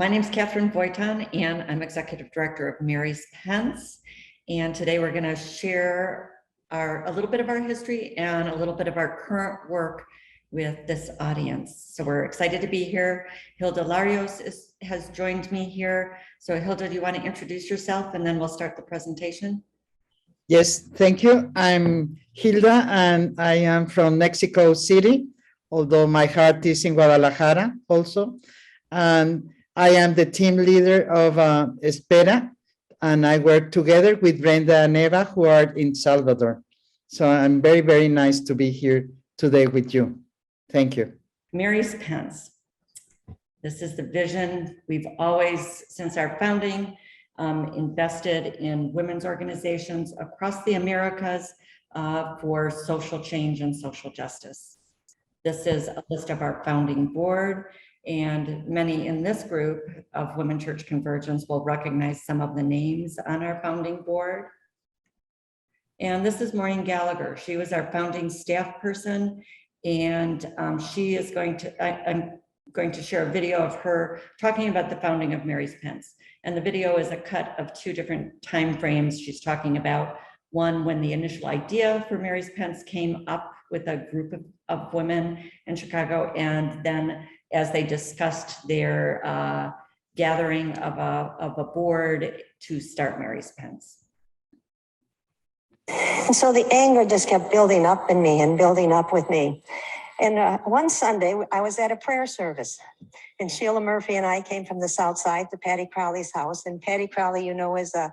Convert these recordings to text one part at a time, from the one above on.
My name is Catherine Voiton, and I'm Executive Director of Mary's Pence. And today we're going to share a little bit of our history and a little bit of our current work with this audience. So we're excited to be here. Hilda Larios has joined me here. So Hilda, do you want to introduce yourself and then we'll start the presentation? Yes, thank you. I'm Hilda and I am from Mexico City, although my heart is in Guadalajara also. And I am the team leader of Espera, and I work together with Brenda and Eva, who are in Salvador. So I'm very, very nice to be here today with you. Thank you. Mary's Pence. This is the vision. We've always, since our founding, invested in women's organizations across the Americas for social change and social justice. This is a list of our founding board, and many in this group of Women Church Convergence will recognize some of the names on our founding board. And this is Maureen Gallagher. She was our founding staff person, and she is I'm going to share a video of her talking about the founding of Mary's Pence. And the video is a cut of two different time frames. She's talking about one, when the initial idea for Mary's Pence came up with a group of women in Chicago, and then as they discussed their gathering of a board to start Mary's Pence. And so the anger just kept building up in me and building up with me. And one Sunday, I was at a prayer service, and Sheila Murphy and I came from the South Side to Patty Crowley's house. And Patty Crowley, you know, is an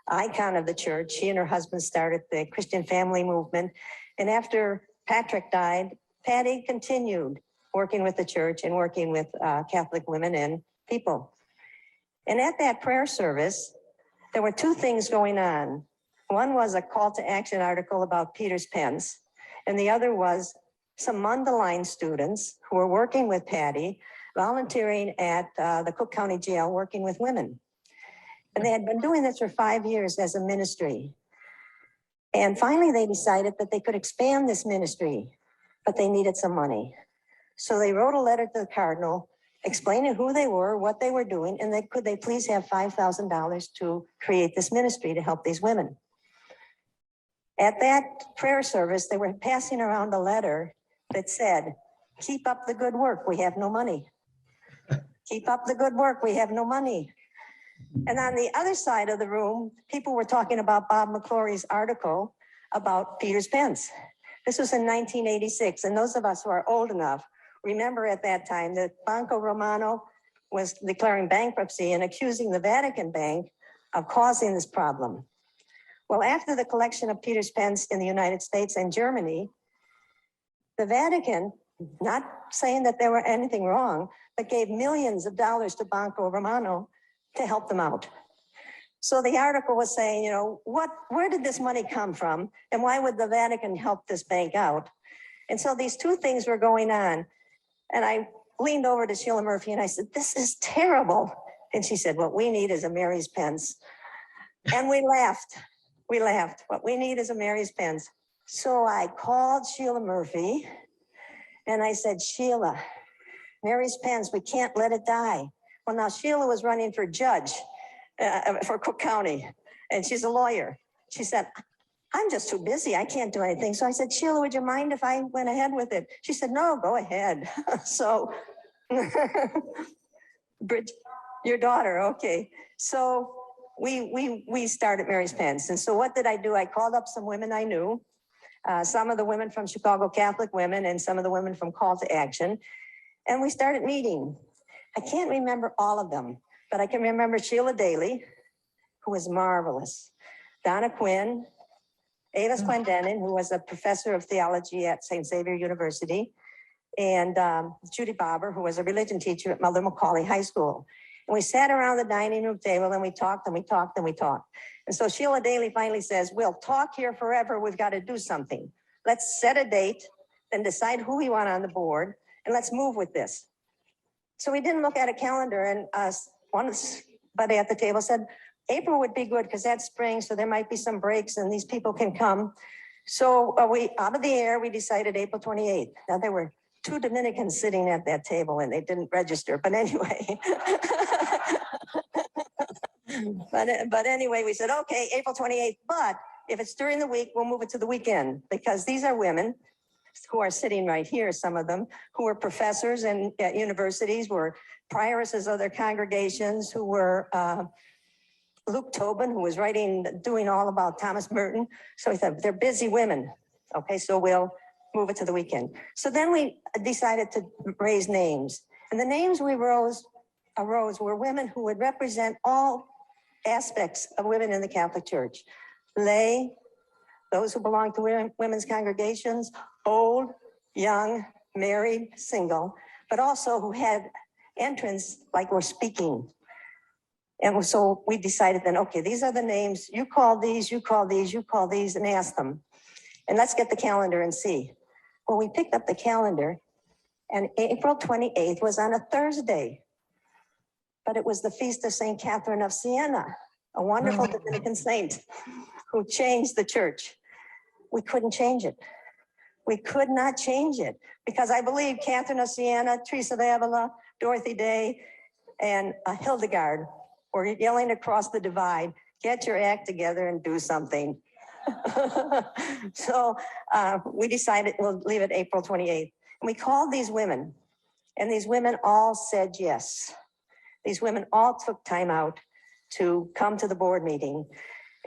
icon of the church. She and her husband started the Christian Family Movement. And after Patrick died, Patty continued working with the church and working with Catholic women and people. And at that prayer service, there were two things going on. One was a call to action article about Peter's Pence, and the other was some Mundelein students who were working with Patty, volunteering at the Cook County Jail, working with women. And they had been doing this for 5 years as a ministry. And finally, they decided that they could expand this ministry, but they needed some money. So they wrote a letter to the Cardinal explaining who they were, what they were doing, and could they please have $5,000 to create this ministry to help these women. At that prayer service, they were passing around a letter that said, "Keep up the good work, we have no money. Keep up the good work, we have no money." And on the other side of the room, people were talking about Bob McClory's article about Peter's Pence. This was in 1986, and those of us who are old enough remember at that time that Banco Romano was declaring bankruptcy and accusing the Vatican Bank of causing this problem. Well, after the collection of Peter's Pence in the United States and Germany, the Vatican, not saying that there were anything wrong, but gave millions of dollars to Banco Romano to help them out. So the article was saying, you know, where did this money come from? And why would the Vatican help this bank out? And so these two things were going on. And I leaned over to Sheila Murphy and I said, "This is terrible." And she said, "What we need is a Mary's Pence." And we laughed. We laughed. What we need is a Mary's Pence. So I called Sheila Murphy and I said, "Sheila, Mary's Pence, we can't let it die." Well, now Sheila was running for judge for Cook County, and she's a lawyer. She said, "I'm just too busy. I can't do anything." So I said, "Sheila, would you mind if I went ahead with it?" She said, "No, go ahead." So, Bridget, your daughter, okay. So we started Mary's Pence. And so what did I do? I called up some women I knew, some of the women from Chicago Catholic Women and some of the women from Call to Action. And we started meeting. I can't remember all of them, but I can remember Sheila Daly, who was marvelous, Donna Quinn, Ava Squandenin, who was a professor of theology at St. Xavier University, and Judy Bobber, who was a religion teacher at Mother Macaulay High School. And we sat around the dining room table and we talked and we talked and we talked. And so Sheila Daly finally says, "We'll talk here forever. We've got to do something. Let's set a date and decide who we want on the board, and let's move with this." So we didn't look at a calendar, and one buddy at the table said, "April would be good because that's spring, so there might be some breaks and these people can come." So we, out of the air, we decided April 28th. Now there were 2 Dominicans sitting at that table and they didn't register, but anyway. But anyway, we said, okay, April 28th, but if it's during the week, we'll move it to the weekend, because these are women who are sitting right here, some of them, who were professors at universities, were prioresses of their congregations, who were Luke Tobin, who was doing all about Thomas Merton. So we thought, they're busy women. Okay, so we'll move it to the weekend. So then we decided to raise names. And the names we arose were women who would represent all aspects of women in the Catholic Church. Lay, those who belong to women's congregations, old, young, married, single, but also who had entrance like we're speaking. And so we decided then, okay, these are the names, you call these, you call these, you call these, and ask them. And let's get the calendar and see. Well, we picked up the calendar, and April 28th was on a Thursday, but it was the feast of St. Catherine of Siena, a wonderful Dominican saint who changed the church. We couldn't change it. We could not change it, because I believe Catherine of Siena, Teresa of Avila, Dorothy Day, and Hildegard were yelling across the divide, get your act together and do something. So we decided we'll leave it April 28th. And we called these women, and these women all said yes. These women all took time out to come to the board meeting,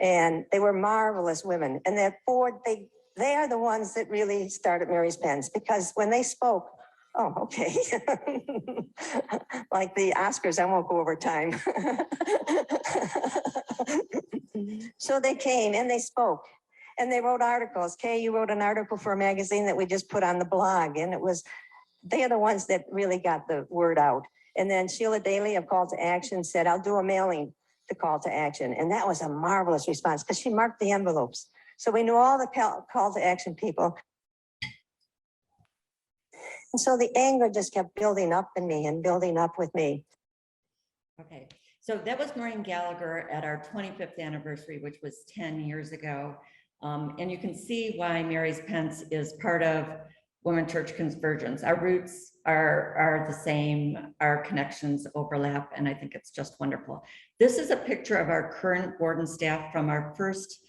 and they were marvelous women. And that board, they are the ones that really started Mary's Pence, because when they spoke, oh, okay. Like the Oscars, I won't go over time. So they came and they spoke and they wrote articles. Kay, you wrote an article for a magazine that we just put on the blog, and they are the ones that really got the word out. And then Sheila Daly of Call to Action said, I'll do a mailing to Call to Action. And that was a marvelous response, because she marked the envelopes. So we knew all the Call to Action people. And so the anger just kept building up in me and building up with me. Okay, so that was Maureen Gallagher at our 25th anniversary, which was 10 years ago. And you can see why Mary's Pence is part of Women Church Convergence. Our roots are the same, our connections overlap, and I think it's just wonderful. This is a picture of our current board and staff from our first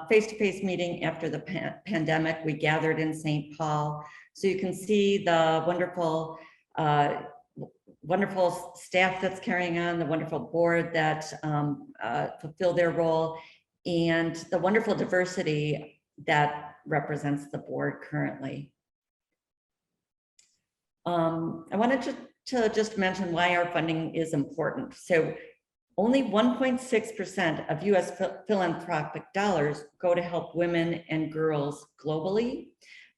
face-to-face meeting after the pandemic. We gathered in St. Paul. So you can see the wonderful, wonderful staff that's carrying on, the wonderful board that fulfill their role, and the wonderful diversity that represents the board currently. I wanted to just mention why our funding is important. So only 1.6% of US philanthropic dollars go to help women and girls globally.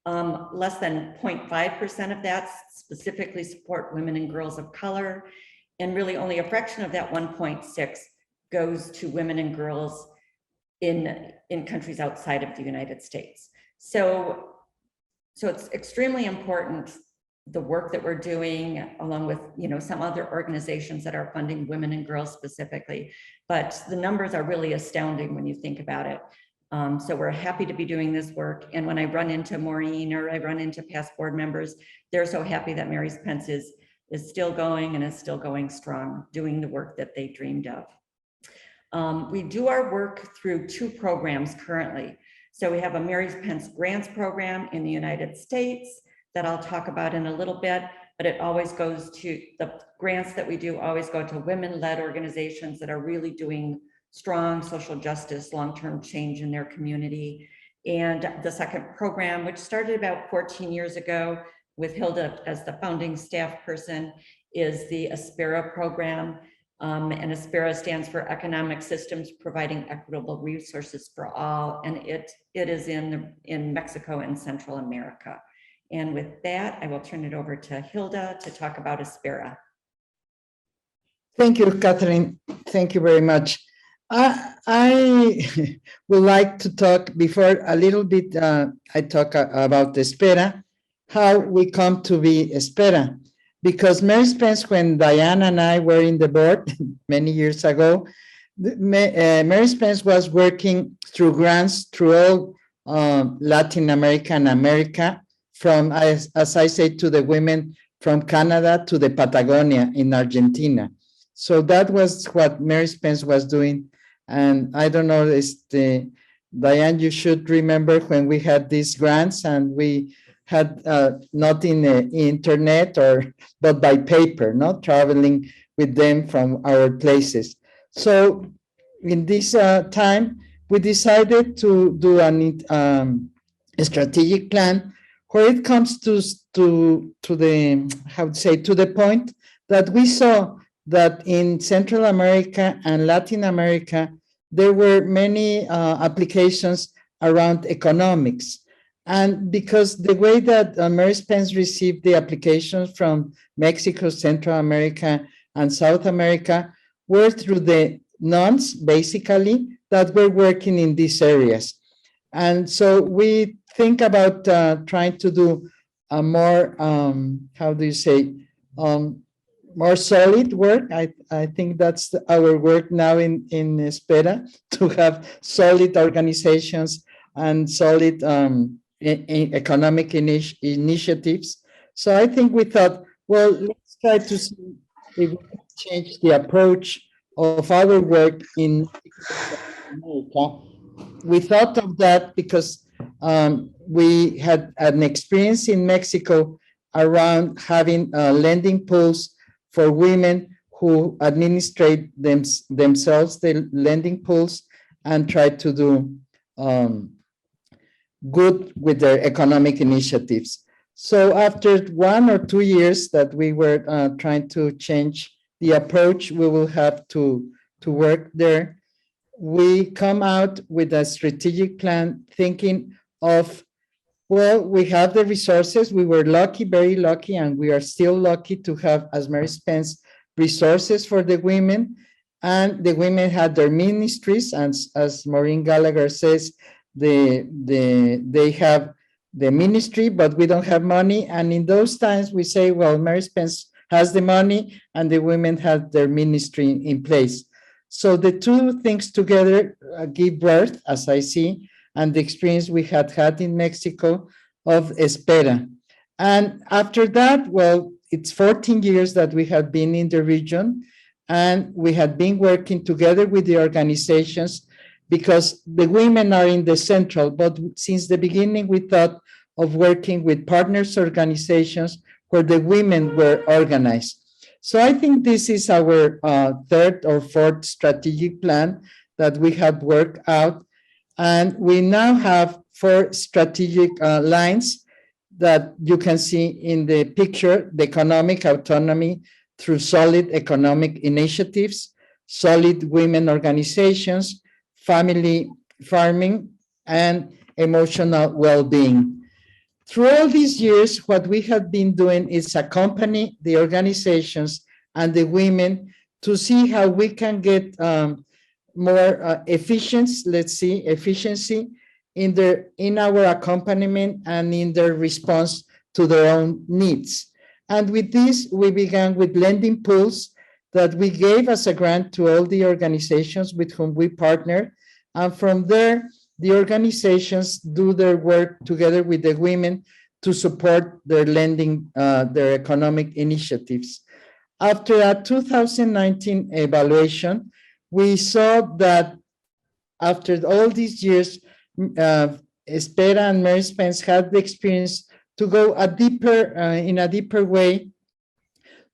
Less than 0.5% of that specifically support women and girls of color. And really only a fraction of that 1.6 goes to women and girls in countries outside of the United States. So it's extremely important, the work that we're doing, along with some other organizations that are funding women and girls specifically, but the numbers are really astounding when you think about it. So we're happy to be doing this work. And when I run into Maureen or I run into past board members, they're so happy that Mary's Pence is still going and is still going strong, doing the work that they dreamed of. We do our work through 2 programs currently. So we have a Mary's Pence grants program in the United States that I'll talk about in a little bit, but it always goes to, the grants that we do always go to women-led organizations that are really doing strong social justice, long-term change in their community. And the second program, which started about 14 years ago with Hilda as the founding staff person, is the Aspera program. And Aspera stands for Economic Systems Providing Equitable Resources for All. And it is in Mexico and Central America. And with that, I will turn it over to Hilda to talk about Aspera. Thank you, Catherine. Thank you very much. I would like to talk before a little bit, I talk about Aspera, how we come to be Aspera. Because Mary's Pence, when Diana and I were in the board many years ago, Mary's Pence was working through grants through all Latin America and America, from, as I say, to the women from Canada to the Patagonia in Argentina. So that was what Mary Spence was doing. And I don't know, Diane, you should remember when we had these grants and we had not in the internet but by paper, not traveling with them from our places. So in this time, we decided to do a strategic plan where it comes to the, how to say, to the point that we saw that in Central America and Latin America, there were many applications around economics. And because the way that Mary Spence received the applications from Mexico, Central America, and South America were through the nuns, basically, that were working in these areas. And so we think about trying to do a more, how do you say, more solid work. I think that's our work now in Espera, to have solid organizations and solid economic initiatives. So I think we thought, well, let's try to see if we can change the approach of our work in America. We thought of that because we had an experience in Mexico around having lending pools for women who administrate themselves, the lending pools, and try to do good with their economic initiatives. So after 1 or 2 years that we were trying to change the approach we will have to work there, we come out with a strategic plan thinking of, well, we have the resources. We were lucky, very lucky, and we are still lucky to have, as Mary Spence, resources for the women. And the women had their ministries, and as Maureen Gallagher says, they have the ministry, but we don't have money. And in those times, we say, well, Mary Spence has the money, and the women have their ministry in place. So the two things together give birth, as I see, and the experience we had in Mexico of Espera. And after that, well, it's 14 years that we have been in the region, and we had been working together with the organizations because the women are in the central, but since the beginning, we thought of working with partners organizations where the women were organized. So I think this is our third or fourth strategic plan that we have worked out. And we now have 4 strategic lines that you can see in the picture: the economic autonomy through solid economic initiatives, solid women organizations, family farming, and emotional well-being. Through all these years, what we have been doing is accompany the organizations and the women to see how we can get more efficiency in our accompaniment and in their response to their own needs. And with this, we began with lending pools that we gave as a grant to all the organizations with whom we partner. And from there, the organizations do their work together with the women to support their lending, their economic initiatives. After a 2019 evaluation, we saw that after all these years, Espera and Mary Spence had the experience to go in a deeper way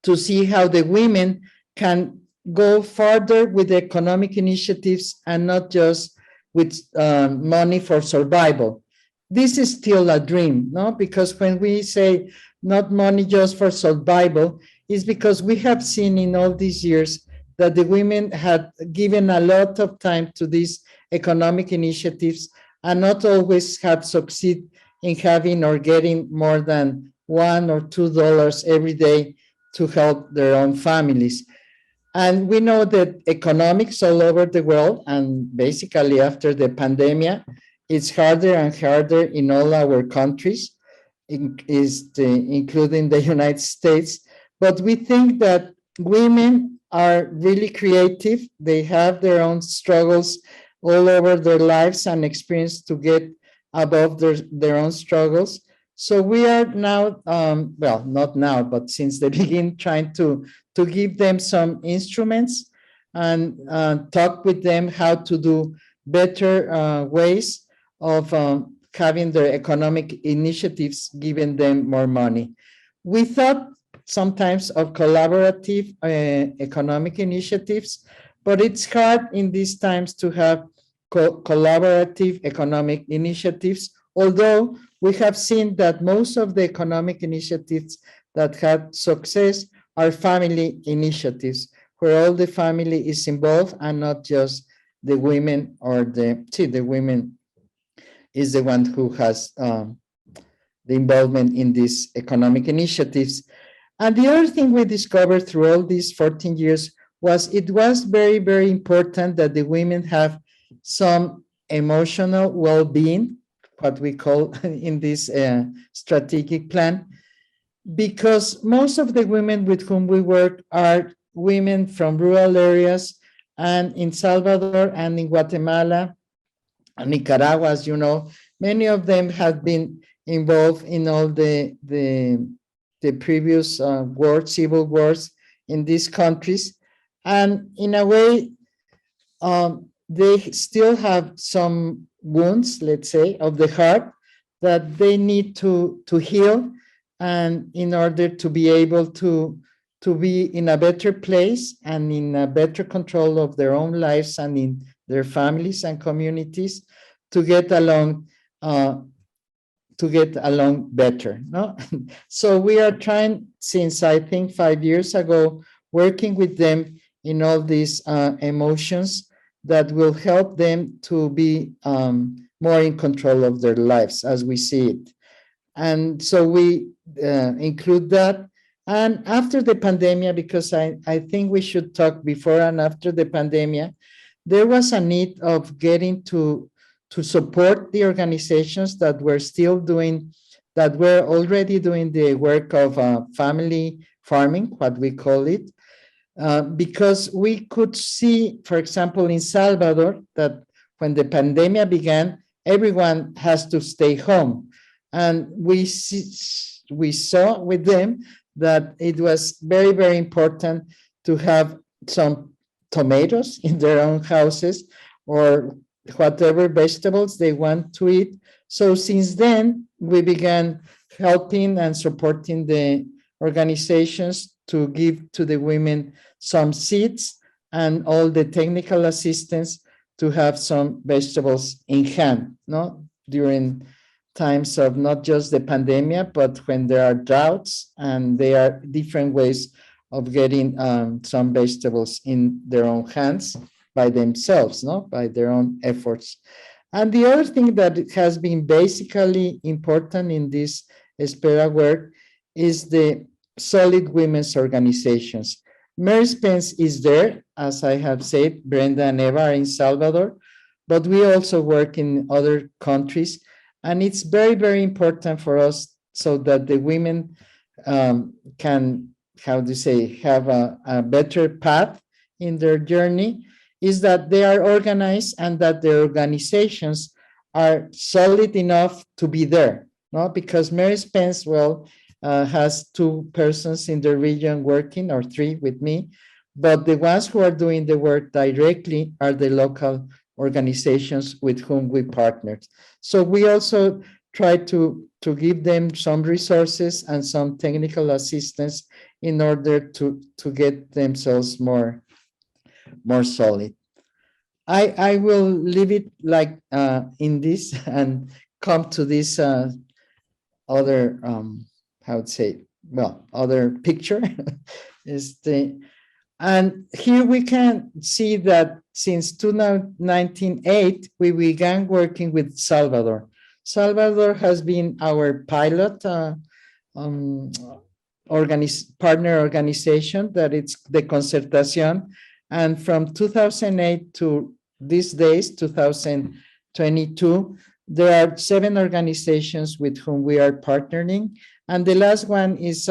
to see how the women can go further with the economic initiatives and not just with money for survival. This is still a dream, no? Because when we say not money just for survival, is because we have seen in all these years that the women had given a lot of time to these economic initiatives and not always have succeeded in having or getting more than $1 or $2 every day to help their own families. And we know that economics all over the world, and basically after the pandemic, it's harder and harder in all our countries, including the United States. But we think that women are really creative. They have their own struggles all over their lives and experience to get above their own struggles. So we are now, well, not now, but since the beginning, trying to give them some instruments and talk with them how to do better ways of having their economic initiatives, giving them more money. We thought sometimes of collaborative economic initiatives, but it's hard in these times to have collaborative economic initiatives, although we have seen that most of the economic initiatives that had success are family initiatives, where all the family is involved and not just the women or the women is the one who has the involvement in these economic initiatives. And the other thing we discovered through all these 14 years was it was very, very important that the women have some emotional well-being, what we call in this strategic plan, because most of the women with whom we work are women from rural areas, and in Salvador and in Guatemala and Nicaragua, as you know, many of them have been involved in all the previous wars, civil wars in these countries. And in a way, they still have some wounds, let's say, of the heart that they need to heal, and in order to be able to be in a better place and in a better control of their own lives and in their families and communities, to get along better. No? So we are trying, since I think 5 years ago, working with them in all these emotions that will help them to be more in control of their lives as we see it. And so we include that. And after the pandemic, because I think we should talk before and after the pandemic, there was a need of getting to support the organizations that were still doing, that were already doing the work of family farming, what we call it, because we could see, for example, in Salvador, that when the pandemic began, everyone has to stay home. And we saw with them that it was very, very important to have some tomatoes in their own houses or whatever vegetables they want to eat. So since then, we began helping and supporting the organizations to give to the women some seeds and all the technical assistance to have some vegetables in hand, no, during times of not just the pandemic, but when there are droughts, and there are different ways of getting some vegetables in their own hands by themselves, no, by their own efforts. And the other thing that has been basically important in this Espera work is the solid women's organizations. Mary Pence is there, as I have said. Brenda and Eva are in Salvador, but we also work in other countries. And it's very, very important for us so that the women can, how to say, have a better path in their journey, is that they are organized and that their organizations are solid enough to be there. No, because Mary Pence, well, has 2 persons in the region working, or 3 with me, but the ones who are doing the work directly are the local organizations with whom we partnered. So we also try to give them some resources and some technical assistance in order to get themselves more solid. I will leave it like in this and come to this other how to say, well, other picture is and here we can see that since 2008, we began working with Salvador. Salvador has been our pilot partner organization, that it's the Concertación. And from 2008 to these days, 2022, there are 7 organizations with whom we are partnering. And the last one is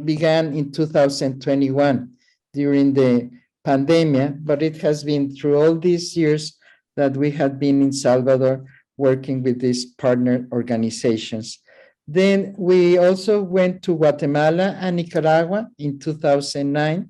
began in 2021 during the pandemic, but it has been through all these years that we have been in Salvador working with these partner organizations. Then we also went to Guatemala and Nicaragua in 2009.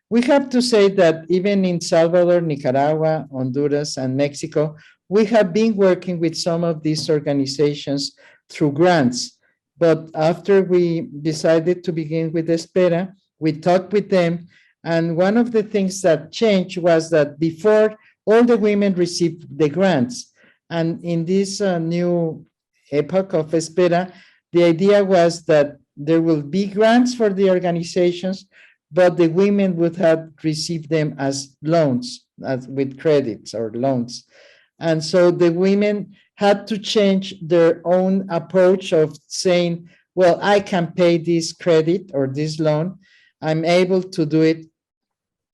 We have to say that even in Salvador, Nicaragua, Honduras, and Mexico, we have been working with some of these organizations through grants. But after we decided to begin with Espera, we talked with them. And one of the things that changed was that before, all the women received the grants. And in this new epoch of Espera, the idea was that there will be grants for the organizations, but the women would have received them as loans, as with credits or loans. And so the women had to change their own approach of saying, well, I can pay this credit or this loan. I'm able to do it.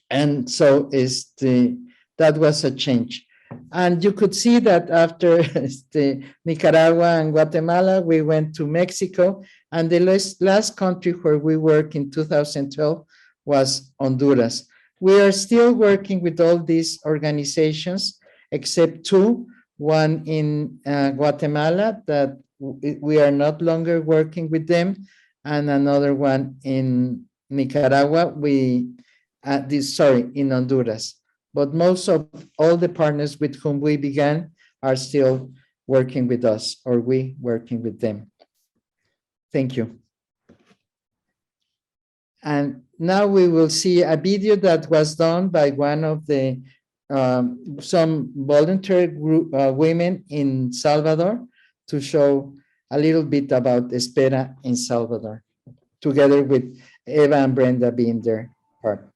And so that was a change. And you could see that after Nicaragua and Guatemala, we went to Mexico. And the last country where we worked in 2012 was Honduras. We are still working with all these organizations, except two, one in Guatemala that we are not longer working with them, and another one in Nicaragua, in Honduras. But most of all the partners with whom we began are still working with us, or we working with them. Thank you. And now we will see a video that was done by one of the some volunteer group women in Salvador to show a little bit about Espera in Salvador, together with Eva and Brenda being their part.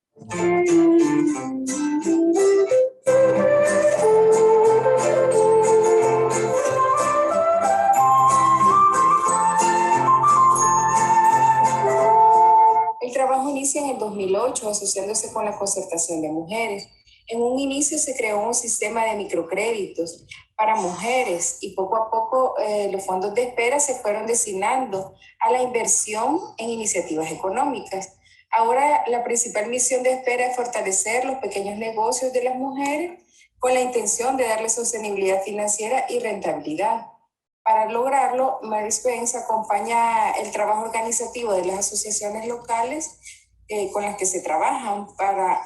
El trabajo inicia en el 2008 asociándose con la concertación de mujeres. En un inicio se creó un sistema de microcréditos para mujeres y poco a poco los fondos de Espera se fueron destinando a la inversión en iniciativas económicas. Ahora la principal misión de Espera es fortalecer los pequeños negocios de las mujeres con la intención de darle sostenibilidad financiera y rentabilidad. Para lograrlo, Mary Pence acompaña el trabajo organizativo de las asociaciones locales con las que se trabajan,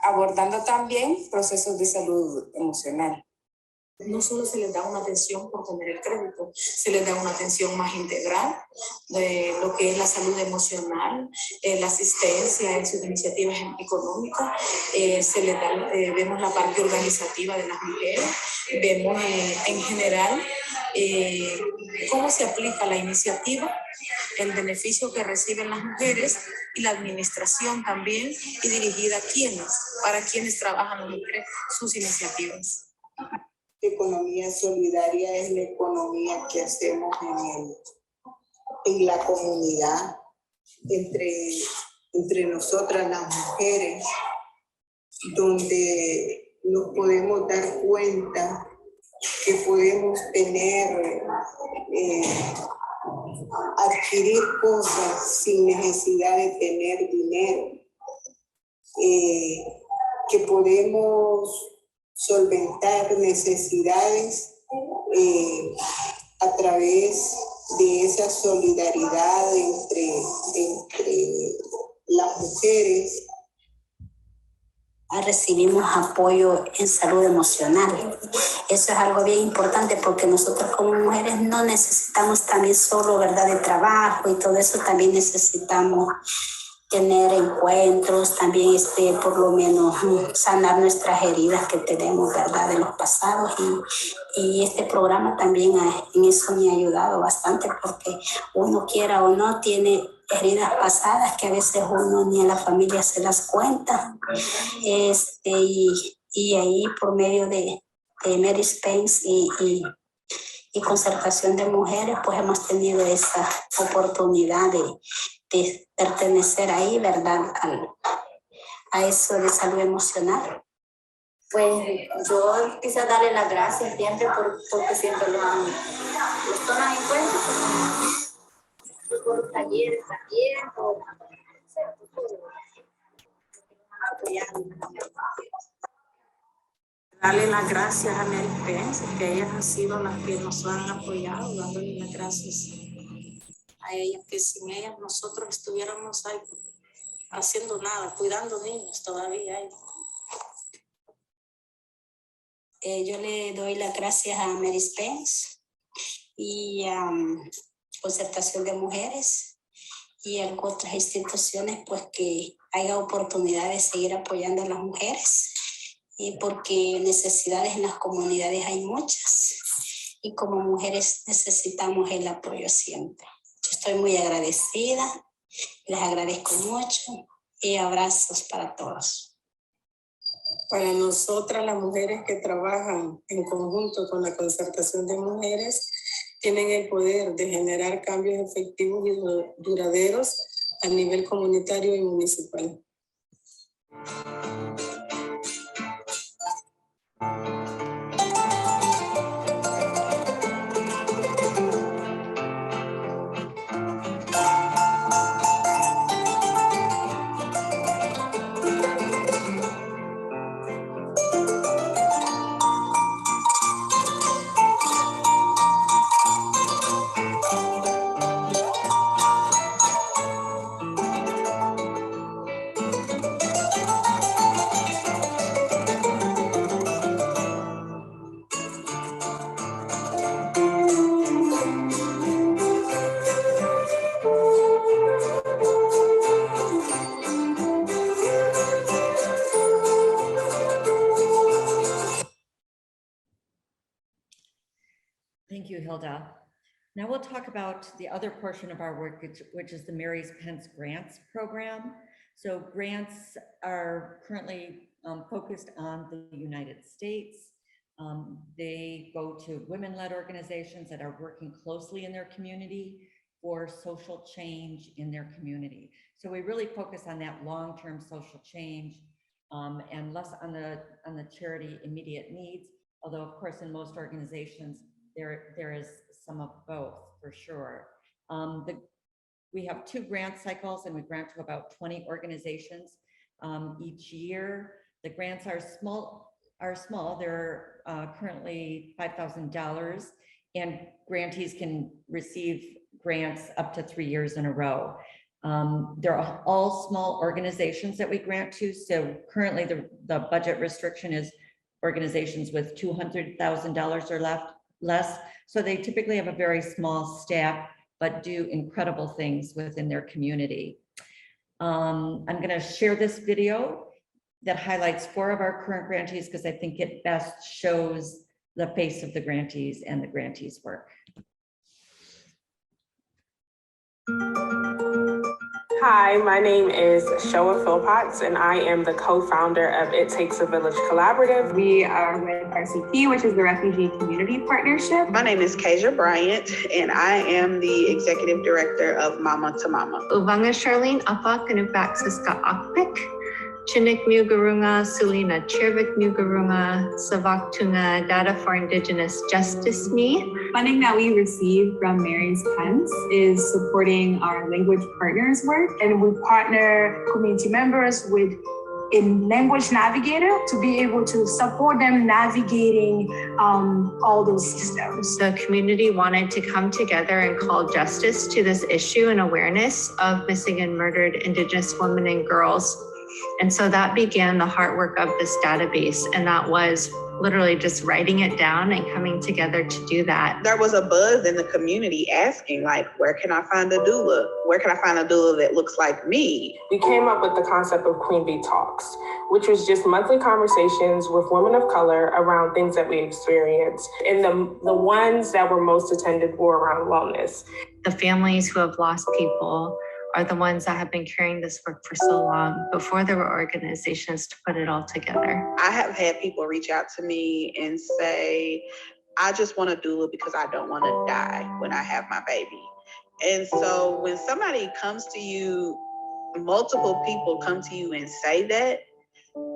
abordando también procesos de salud emocional. No solo se les da una atención por tener el crédito, se les da una atención más integral de lo que es la salud emocional, la asistencia en sus iniciativas económicas, se les da, vemos la parte organizativa de las mujeres, vemos en general cómo se aplica la iniciativa, el beneficio que reciben las mujeres y la administración también, y dirigida a quienes, para quienes trabajan las mujeres sus iniciativas. Economía solidaria es la economía que hacemos en la comunidad, entre nosotras las mujeres, donde nos podemos dar cuenta que podemos tener, adquirir cosas sin necesidad de tener dinero, que podemos solventar necesidades a través de esa solidaridad entre las mujeres. Recibimos apoyo en salud emocional. Eso es algo bien importante porque nosotros como mujeres no necesitamos también solo, ¿verdad?, de trabajo y todo eso, también necesitamos tener encuentros, también por lo menos sanar nuestras heridas que tenemos, ¿verdad?, de los pasados, y este programa también en eso me ha ayudado bastante porque uno quiera o no tiene heridas pasadas que a veces uno ni en la familia se las cuenta, y ahí por medio de Mary Pence y concertación de mujeres pues hemos tenido esa oportunidad de pertenecer ahí, ¿verdad?, a eso de salud emocional. Pues yo quise darle las gracias siempre porque siempre los toman en cuenta por los talleres también, por Darle las gracias a Mary Pence, que ellas han sido las que nos han apoyado, dándole las gracias a a ellas, que sin ellas nosotros estuviéramos ahí haciendo nada, cuidando niños todavía. Yo le doy las gracias a Pence y a Concertación de Mujeres y a otras instituciones, pues que haya oportunidad de seguir apoyando a las mujeres, y porque necesidades en las comunidades hay muchas y como mujeres necesitamos el apoyo siempre. Yo estoy muy agradecida, les agradezco mucho y abrazos para todos. Para nosotras, las mujeres que trabajan en conjunto con la Concertación de Mujeres, tienen el poder de generar cambios efectivos y duraderos a nivel comunitario y municipal. Thank you, Hilda. Now we'll talk about the other portion of our work, which is the Mary's Pence Grants Program. So grants are currently focused on the United States. They go to women-led organizations that are working closely in their community for social change in their community. So we really focus on that long-term social change and less on the charity immediate needs. Although of course in most organizations, there is some of both for sure. We have 2 grant cycles and we grant to about 20 organizations each year. The grants are small. They're currently $5,000 and grantees can receive grants up to 3 years in a row. They're all small organizations that we grant to. So currently the budget restriction is organizations with $200,000 or less. So they typically have a very small staff, but do incredible things within their community. I'm going to share this video that highlights 4 of our current grantees because I think it best shows the face of the grantees and the grantees' work. Hi, my name is Shoa Philpotts, and I am the co-founder of It Takes a Village Collaborative. We are with RCP, which is the Refugee Community Partnership. My name is Kasia Bryant, and I am the executive director of Mama to Mama. Uvanga Charlene Apa Kanupak Siska Akpik. Chinik Mugarunga, Sulina Chirvik Mugarunga, Savak Tunga, Data for Indigenous Justice Me. Funding that we receive from Mary's Pence is supporting our language partners work. And we partner community members with a language navigator to be able to support them navigating all those systems. The community wanted to come together and call justice to this issue and awareness of missing and murdered Indigenous women and girls. And so that began the hard work of this database. And that was literally just writing it down and coming together to do that. There was a buzz in the community asking, like, where can I find a doula? Where can I find a doula that looks like me? We came up with the concept of Queen Bee Talks, which was just monthly conversations with women of color around things that we experienced. And the ones that were most attended were around wellness. The families who have lost people are the ones that have been carrying this work for so long before there were organizations to put it all together. I have had people reach out to me and say, I just want a doula because I don't want to die when I have my baby. And so when somebody comes to you, multiple people come to you and say that,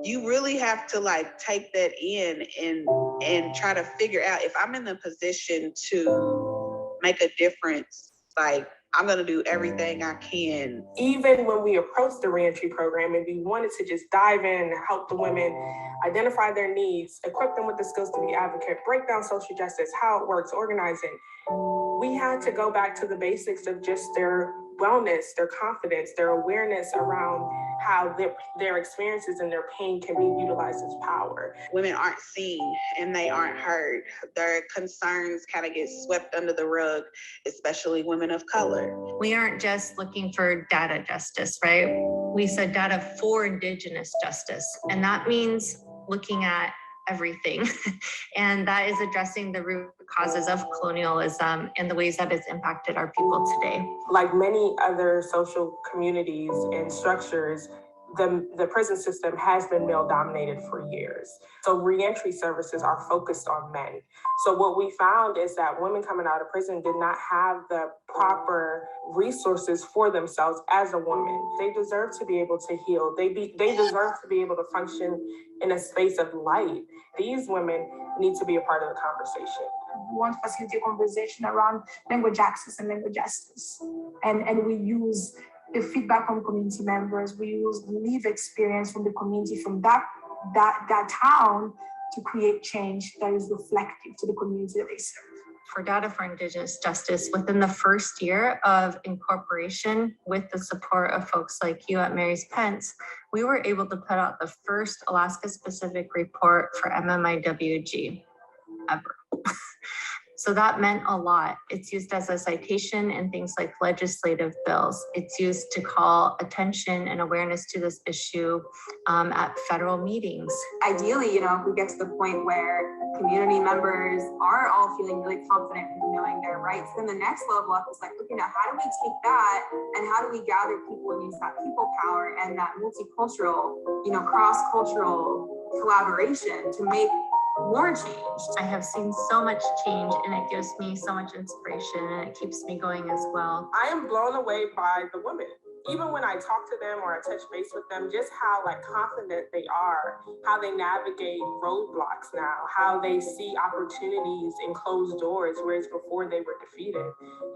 you really have to like take that in and try to figure out if I'm in the position to make a difference, like I'm gonna do everything I can. Even when we approached the reentry program and we wanted to just dive in and help the women identify their needs, equip them with the skills to be advocate, break down social justice, how it works, organizing, we had to go back to the basics of just their wellness, their confidence, their awareness around how their experiences and their pain can be utilized as power. Women aren't seen and they aren't heard. Their concerns kind of get swept under the rug, especially women of color. We aren't just looking for data justice, right? We said data for Indigenous justice, and that means looking at everything. And that is addressing the root causes of colonialism and the ways that it's impacted our people today. Like many other social communities and structures, the prison system has been male dominated for years. So reentry services are focused on men. So what we found is that women coming out of prison did not have the proper resources for themselves as a woman. They deserve to be able to heal. They deserve to be able to function in a space of light. These women need to be a part of the conversation. We want to facilitate conversation around language access and language justice. And we use the feedback from community members. We use lived experience from the community, from that town, to create change that is reflective to the community that they serve. For Data for Indigenous Justice, within the first year of incorporation, with the support of folks like you at Mary's Pence, we were able to put out the first Alaska-specific report for MMIWG ever. So that meant a lot. It's used as a citation in things like legislative bills. It's used to call attention and awareness to this issue at federal meetings. Ideally, if we get to the point where community members are all feeling really confident in knowing their rights, then the next level up is like, okay, now how do we take that and how do we gather people and use that people power and that multicultural, cross-cultural collaboration to make more change. I have seen so much change and it gives me so much inspiration and it keeps me going as well. I am blown away by the women. Even when I talk to them or I touch base with them, just how confident they are, how they navigate roadblocks now, how they see opportunities in closed doors, whereas before they were defeated,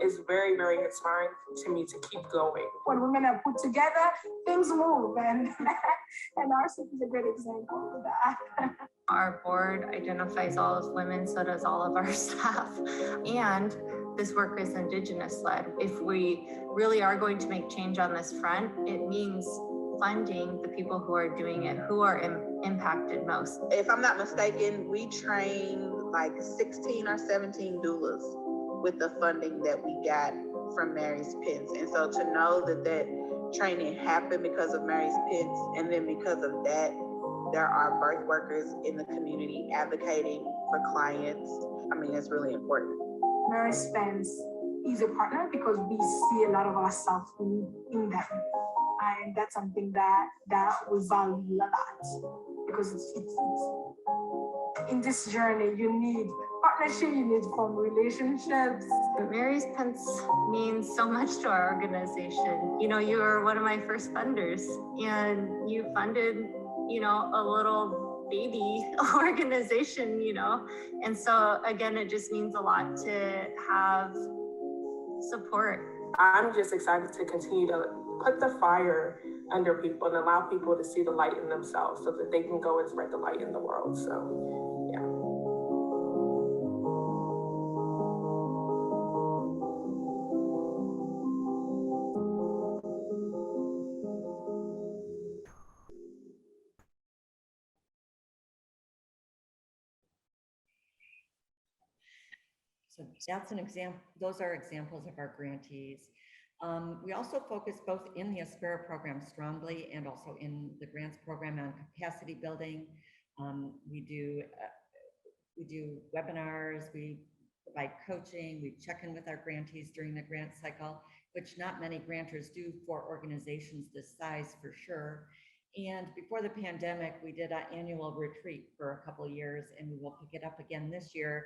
is very, very inspiring to me to keep going. When women are put together, things move, and our city is a great example of that. Our board identifies all as women, so does all of our staff. And this work is Indigenous led. If we really are going to make change on this front, it means funding the people who are doing it, who are impacted most. If I'm not mistaken, we trained like 16 or 17 doulas with the funding that we got from Mary's Pence. And so to know that training happened because of Mary's Pence, and then because of that, there are birth workers in the community advocating for clients. It's really important. Mary's Pence is a partner because we see a lot of ourselves in them. And that's something that we value a lot, because it's in this journey, you need partnership, you need form relationships. Mary's Pence means so much to our organization. You were one of my first funders and you funded a little baby organization, and so again, it just means a lot to have support. I'm just excited to continue to put the fire under people and allow people to see the light in themselves so that they can go and spread the light in the world. So, yeah. So that's an example. Those are examples of our grantees. We also focus both in the Aspera program strongly and also in the grants program on capacity building. We do webinars, we provide coaching, we check in with our grantees during the grant cycle, which not many grantors do for organizations this size for sure. And before the pandemic, we did an annual retreat for a couple of years, and we will pick it up again this year,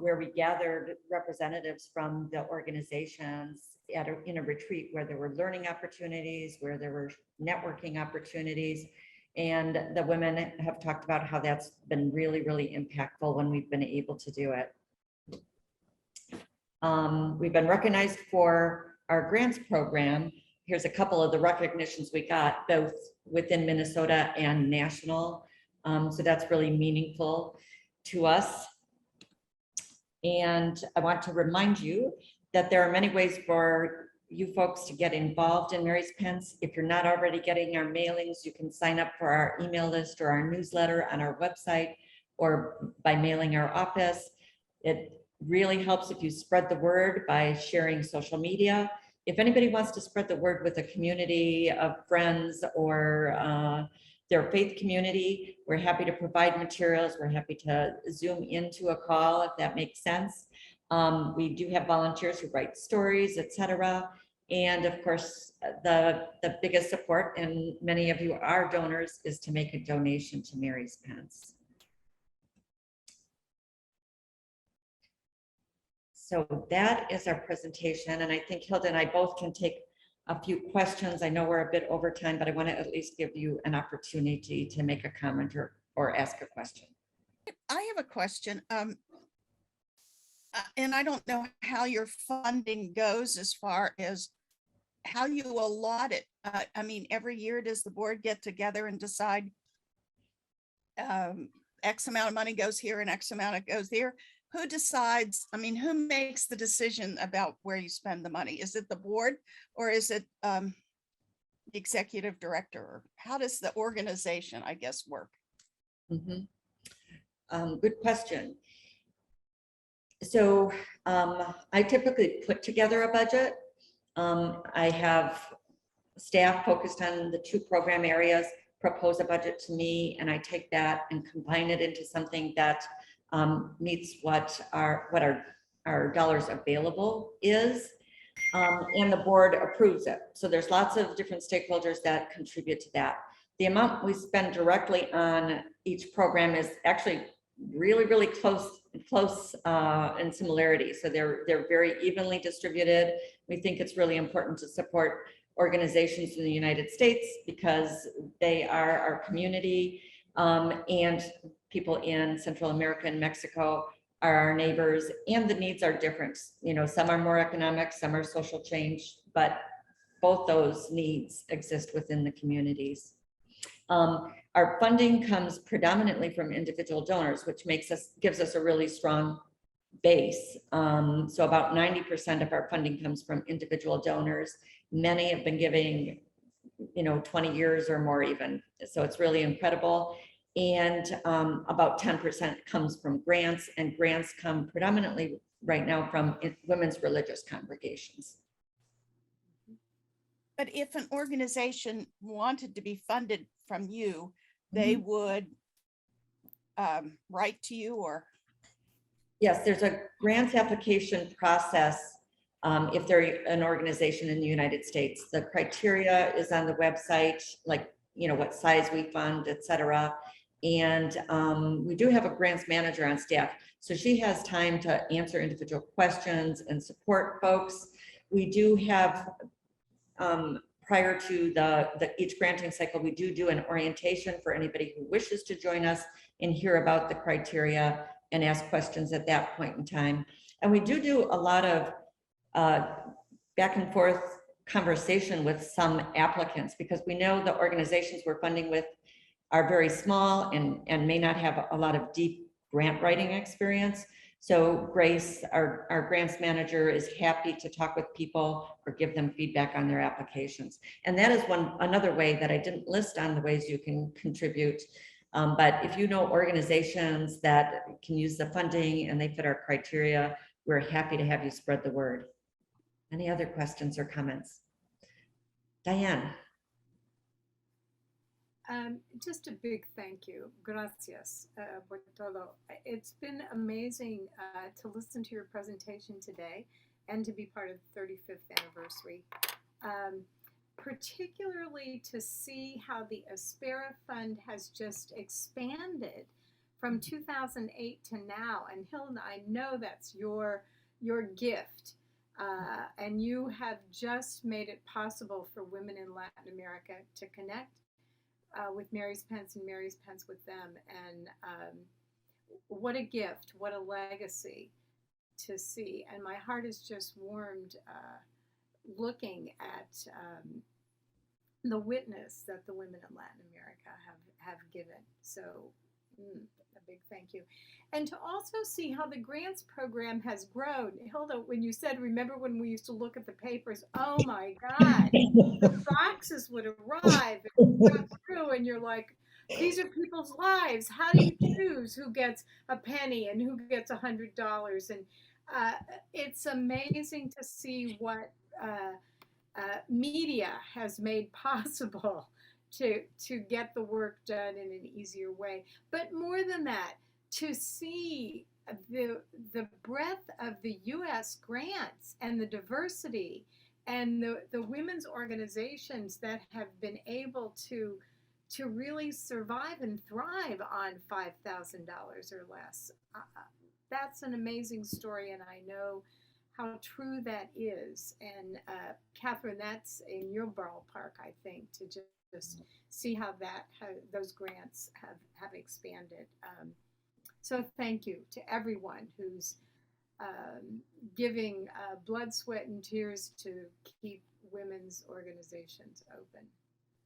where we gathered representatives from the organizations in a retreat where there were learning opportunities, where there were networking opportunities. And the women have talked about how that's been really, really impactful when we've been able to do it. We've been recognized for our grants program. Here's a couple of the recognitions we got, both within Minnesota and national. So that's really meaningful to us. And I want to remind you that there are many ways for you folks to get involved in Mary's Pence. If you're not already getting our mailings, you can sign up for our email list or our newsletter on our website or by mailing our office. It really helps if you spread the word by sharing social media. If anybody wants to spread the word with a community of friends or their faith community, we're happy to provide materials. We're happy to Zoom into a call if that makes sense. We do have volunteers who write stories, etc. And of course, the biggest support, and many of you are donors, is to make a donation to Mary's Pence. So that is our presentation, and I think Hilda and I both can take a few questions. I know we're a bit over time, but I want to at least give you an opportunity to make a comment or ask a question. I have a question. And I don't know how your funding goes as far as how you allot it. I mean, every year, does the board get together and decide X amount of money goes here and X amount goes there? Who decides? I mean, who makes the decision about where you spend the money? Is it the board or is it the executive director? Or how does the organization, I guess, work? Good question. So I typically put together a budget. I have staff focused on the 2 program areas propose a budget to me, and I take that and combine it into something that meets what our dollars available is, and the board approves it. So there's lots of different stakeholders that contribute to that. The amount we spend directly on each program is actually really close in similarity. So they're very evenly distributed. We think it's really important to support organizations in the United States because they are our community, and people in Central America and Mexico are our neighbors, and the needs are different. You know, some are more economic, some are social change, but both those needs exist within the communities. Our funding comes predominantly from individual donors, which gives us a really strong base. So about 90% of our funding comes from individual donors. Many have been giving, 20 years or more even. So it's really incredible. And about 10% comes from grants, and grants come predominantly right now from women's religious congregations. But if an organization wanted to be funded from you, they would write to you, or? Yes, there's a grants application process if they're an organization in the United States. The criteria is on the website, like, what size we fund, et cetera. And we do have a grants manager on staff. So she has time to answer individual questions and support folks. We do have, prior to each granting cycle, we do an orientation for anybody who wishes to join us and hear about the criteria and ask questions at that point in time. And we do a lot of back and forth conversation with some applicants, because we know the organizations we're funding with are very small and may not have a lot of deep grant writing experience. So Grace, our grants manager, is happy to talk with people or give them feedback on their applications. And that is another way that I didn't list on the ways you can contribute. But if you know organizations that can use the funding and they fit our criteria, we're happy to have you spread the word. Any other questions or comments? Diane. Just a big thank you. Gracias por todo. It's been amazing to listen to your presentation today and to be part of the 35th anniversary. Particularly to see how the Aspera Fund has just expanded from 2008 to now. And Hilda, I know that's your gift. And you have just made it possible for women in Latin America to connect with Mary's Pence and Mary's Pence with them. And what a gift, what a legacy to see. And my heart is just warmed looking at the witness that the women in Latin America have given. So big thank you. And to also see how the grants program has grown. Hilda, when you said, remember when we used to look at the papers, oh my God, the boxes would arrive and go through and you're like, these are people's lives. How do you choose who gets a penny and who gets $100? And it's amazing to see what media has made possible to get the work done in an easier way. But more than that, to see the breadth of the U.S. grants and the diversity and the women's organizations that have been able to really survive and thrive on $5,000 or less. That's an amazing story, and I know how true that is. And Catherine, that's in your ballpark, I think, to just see how those grants have expanded. So thank you to everyone who's giving blood, sweat, and tears to keep women's organizations open.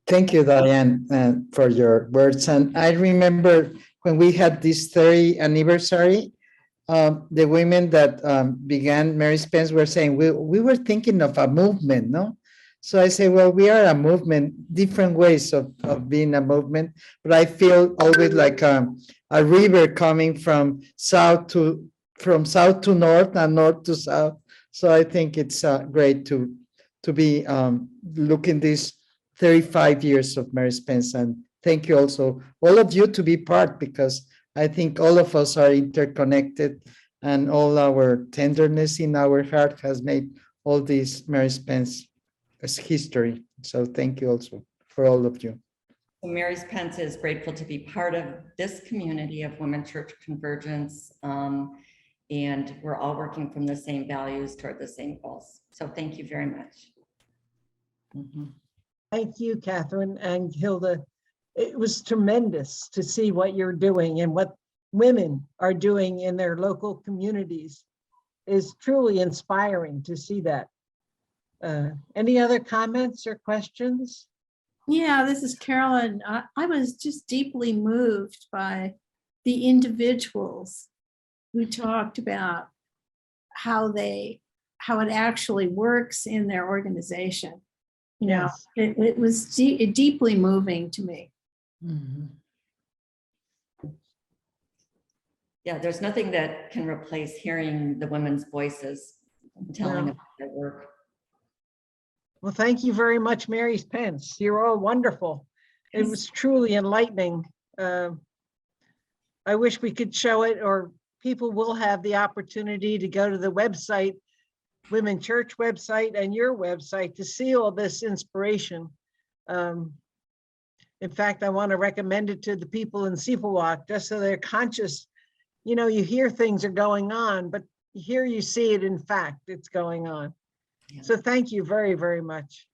Thank you, Diane, for your words. And I remember when we had this 30th anniversary, the women that began Mary Pence were saying, we were thinking of a movement, no? So I say, well, we are a movement, different ways of being a movement, but I feel always like a river coming from south to north and north to south. So I think it's great to be looking this 35 years of Mary Pence. And thank you also, all of you, to be part, because I think all of us are interconnected, and all our tenderness in our heart has made all this Mary Pence as history. So thank you also for all of you. Mary Pence is grateful to be part of this community of Women Church Convergence, and we're all working from the same values toward the same goals. So thank you very much. Mm-hmm. Thank you, Catherine and Hilda. It was tremendous to see what you're doing and what women are doing in their local communities. Is truly inspiring to see that. Any other comments or questions? Yeah, this is Carolyn. I was just deeply moved by the individuals who talked about how it actually works in their organization. You know, it was deeply moving to me. Mm-hmm. Yeah, there's nothing that can replace hearing the women's voices telling about their work. Well, thank you very much, Mary Pence. You're all wonderful. It was truly enlightening. I wish we could show it, or people will have the opportunity to go to the website, Women Church website, and your website to see all this inspiration. In fact, I want to recommend it to the people in Sipawak, just so they're conscious. You know, you hear things are going on, but here you see it, in fact, it's going on. Yeah. So thank you very, very much.